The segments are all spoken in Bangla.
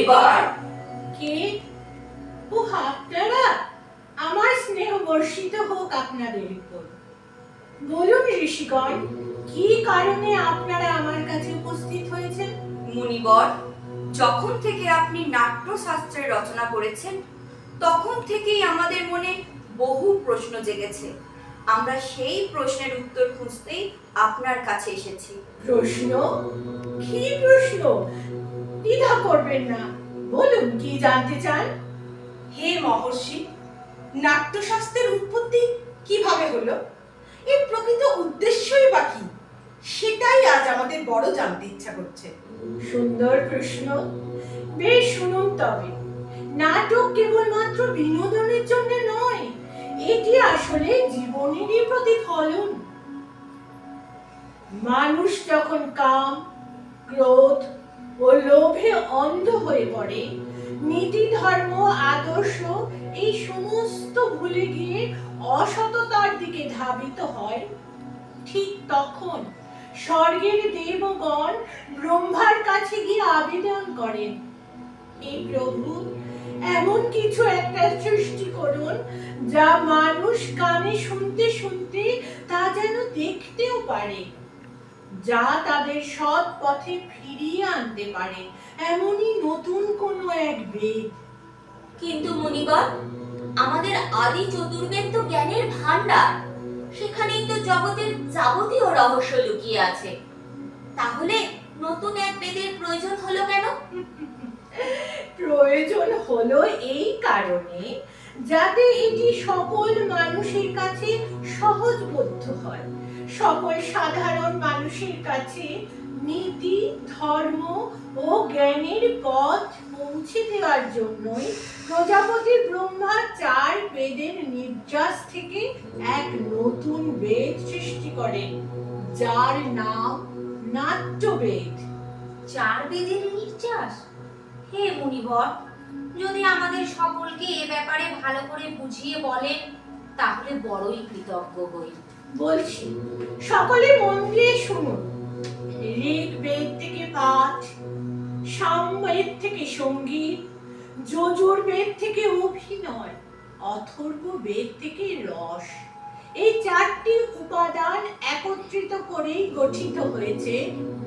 মুনিবর। কে? ও আপনারা? আমার স্নেহ বর্ষিত হোক আপনাদের উপর। বলুন ঋষিগণ, কি কারণে আপনারা আমার কাছে উপস্থিত হয়েছেন? মুনিবর, যখন থেকে আপনি নাট্যশাস্ত্রের রচনা করেছেন তখন থেকেই আমাদের মনে বহু প্রশ্ন জেগেছে। আমরা সেই প্রশ্নের উত্তর খুঁজতেই আপনার কাছে এসেছি। প্রশ্ন? কি প্রশ্ন? দ্বিধা করবেন না, বলুন কি জানতে চান। হে মহর্ষি, নাট্যশাস্ত্রের উৎপত্তি কিভাবে হলো? এর প্রকৃত উদ্দেশ্যই বা কি? সেটাই আজ আমাদের বড় জানতে ইচ্ছা করছে। সুন্দর প্রশ্ন। বেশ শুনুন তবে। নাটক কেবলমাত্র বিনোদনের জন্য নয়, এটি আসলে জীবনেরই প্রতিফলন। মানুষ যখন কাম, ক্রোধ ও লোভে অন্ধ হয়ে পড়ে, নীতি, ধর্ম, আদর্শ এই সমস্ত ভুলে গিয়ে অসততার দিকে ধাবিত হয়, ঠিক তখন স্বর্গের দেবগণ ব্রহ্মার কাছে গিয়ে আবেদন করেন, হে প্রভু, এমন কিছু একটা সৃষ্টি করুন যা মানুষ কানে শুনতে শুনতে তা যেন দেখতেও পারে, যা তাদের সৎ পথে ফিরিয়ে আনতে পারে, এমনই নতুন কোনো এক বেদ। কিন্তু মুনিবর, আমাদের আদি চতুর্বেদ তো জ্ঞানের ভান্ডার, সেখানেই তো জগতের যাবতীয় রহস্য লুকিয়ে আছে। তাহলে নতুন এক বেদের প্রয়োজন হলো কেন? প্রয়োজন হলো এই কারণে যাতে এটি সকল মানুষের কাছে সহজবোধ্য হয়, সকল সাধারণ মানুষের কাছে নীতি, ধর্ম ও জ্ঞানের পথ পৌঁছে দেওয়ার জন্যই প্রজাপতি ব্রহ্মা 4 বেদের নির্যাস থেকে এক নতুন বেদ সৃষ্টি করেন, যার নাম নাট্যবেদ। 4 বেদের নির্যাস? হে মুনিবর, যদি আমাদের সকলকে এ ব্যাপারে ভালো করে বুঝিয়ে বলেন তাহলে বড়ই কৃতজ্ঞ হই। বলছি, সকলে মন দিয়ে শুনুন। ঋগ্বেদ থেকে পাঠ, সামবেদ থেকে সঙ্গীত, যজুর্বেদ থেকে অভিনয়, অথর্ববেদ থেকে রস, এই 4টি উপাদান একত্রিত করেই গঠিত হয়েছে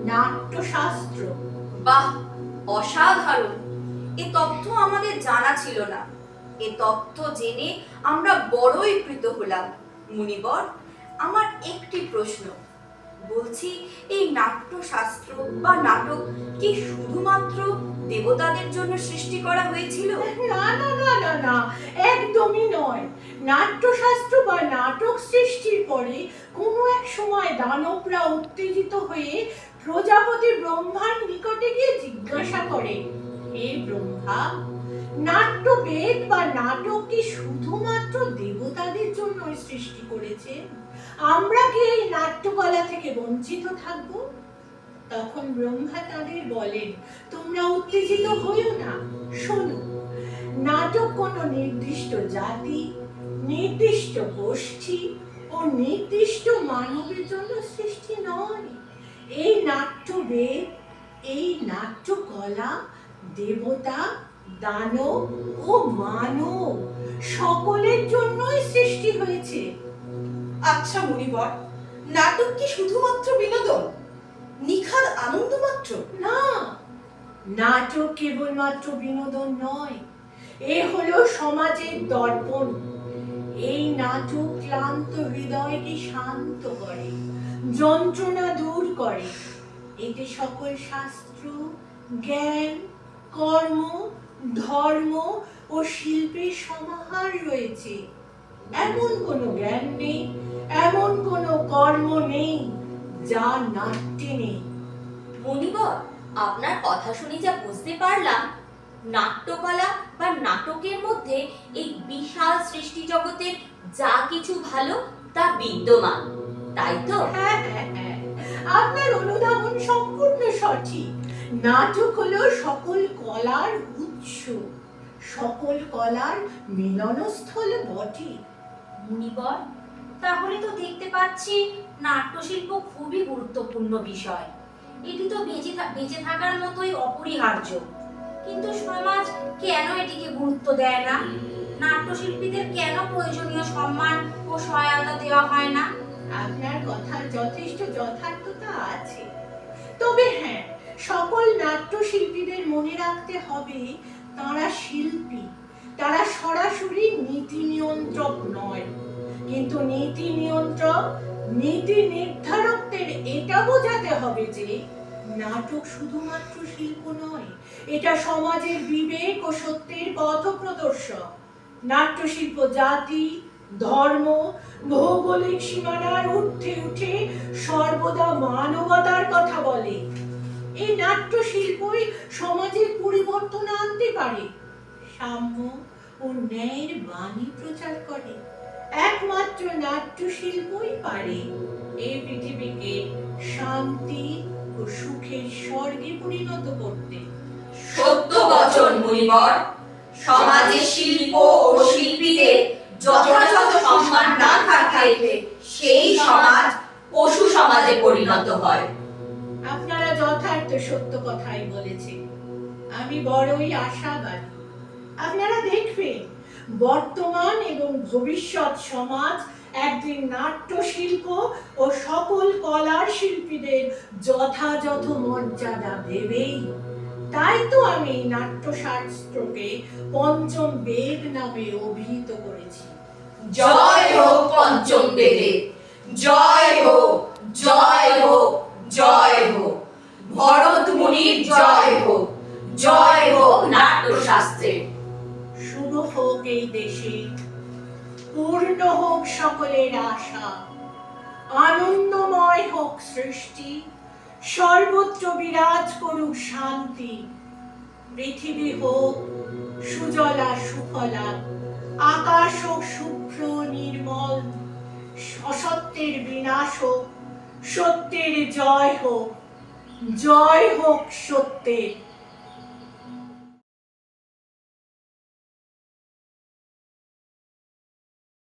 নাট্যশাস্ত্র। বাহ, অসাধারণ! এ তথ্য আমাদের জানা ছিল না। এ তথ্য জেনে আমরা বড়ই কৃত হলাম। মুনিবর, আমার একটি প্রশ্ন। বলছি, এই নাট্যশাস্ত্র বা নাটক কি শুধুমাত্র দেবতাদের জন্য সৃষ্টি করা হয়েছিল? না না না না না, একদমই নয়। নাট্যশাস্ত্র বা নাটক সৃষ্টির পরে কোনো এক সময় দানবরা উত্তেজিত হয়ে প্রজাপতি ব্রহ্মার নিকটে গিয়ে জিজ্ঞাসা করে, হে ব্রহ্মা, নাট্যবেদ বা নাটক কি শুধুমাত্র দেবতাদের জন্য সৃষ্টি করেছে? আমরা কি এই নাট্যকলা থেকে বঞ্চিত থাকব? তখন ব্রহ্মা তাদের বলেন, তোমরা উত্তেজিত হইও না, শোনো, নাটক কোনো নির্দিষ্ট জাতি, নির্দিষ্ট গোষ্ঠী ও নির্দিষ্ট মানবের জন্য সৃষ্টি নয়। এই নাট্যবেদ, এই নাট্যকলা দেবতা, দানব ও মানব সকলের জন্যই সৃষ্টি হয়েছে। আচ্ছা মুনিবর, নাটক কি শুধুমাত্র বিনোদন, নিখাদ আনন্দ মাত্র? না, নাটক কেবলমাত্র বিনোদন নয়, এ হলো সমাজের দর্পণ। এই নাটক ক্লান্ত হৃদয়কে শান্ত করে, যন্ত্রণা দূর করে। এতে সকল শাস্ত্র, জ্ঞান, কর্ম, ধর্ম ও শিল্পের সমাহার রয়েছে। এমন কোনো জ্ঞান নেই, এমন কোনো কর্ম নেই যা নাট্যে নেই। মুনিবর, আপনার কথা শুনে যা বুঝতে পারলাম, নাট্যকলা বা নাটকের মধ্যে এই বিশাল সৃষ্টি জগতের যা কিছু ভালো তা বিদ্যমান, তাই তো? হ্যাঁ হ্যাঁ হ্যাঁ, আপনার অনুধাবন সম্পূর্ণ সঠিক। নাটক হলো সকল কলার উৎস, সকল কলার মিলনস্থল বটে। মুনিবর, তাহলে তো দেখতে পাচ্ছি নাট্যশিল্প খুবই গুরুত্বপূর্ণ বিষয়। এটি তো বেঁচে থাকার মতোই অপরিহার্য। কিন্তু সমাজ কেন এটিকে গুরুত্ব দেয় না? নাট্যশিল্পীদের কেন প্রয়োজনীয় সম্মান ও সহায়তা দেওয়া হয় না? আপনার কথার যথেষ্ট যথার্থতা আছে, তবে হ্যাঁ, সকল নাট্যশিল্পীদের মনে রাখতে হবে তারা শিল্পী, তারা সরাসরি নীতি নিয়ন্ত্রক নয়। কিন্তু নীতি নিয়ন্ত্রক, নীতি নির্ধারকদের এটা বোঝাতে হবে যে নাটক শুধুমাত্র শিল্প নয়, এটা সমাজের বিবেক ও সত্যের পথ প্রদর্শক। নাট্যশিল্প জাতি, ধর্ম, ভৌগোলিক সীমানার ঊর্ধ্বে উঠে সর্বদা মানবতার কথা বলে। এই নাট্যশিল্পই সমাজের পরিবর্তন আনতে পারে, সাম্য ও ন্যায়ের বাণী প্রচার করে। একমাত্র নাট্যশিল্পই পারে এই পৃথিবীকে শান্তি ও সুখের স্বর্গে পরিণত করতে। সত্য বচন মুনিবর। সমাজে শিল্প ও শিল্পীদের যথাযথ সম্মান না থাকলে সেই সমাজ পশু সমাজে পরিণত হয়। আপনারা যথার্থ সত্য কথাই বলেছেন। আমি বড়ই আশাবাদী। আপনারা দেখবেন বর্তমান এবং ভবিষ্যৎ সমাজ একদিন নাট্যশিল্প ও সকল কলার শিল্পীদের যথাযথ মর্যাদা দেবেই। তাই তো আমি নাট্যশাস্ত্রকে পঞ্চম বেদ নামে অভিহিত করেছি। জয় হোক পঞ্চম বেদে, জয় হোক, জয় হোক, জয় হোক। ভরত মুনির জয় হোক, জয় হোক নাট্যশাস্ত্রের। শুভ হোক এই দেশে, পূর্ণ হোক সকলের আশা, আনন্দময় হোক সৃষ্টি, সর্বত্র বিরাজ করুক শান্তি। পৃথিবী হোক সুজলা সুফলা, আকাশ হোক শুভ্র নির্মল, অসত্যের বিনাশ হোক, সত্যের জয় হোক, জয় হোক সত্যের।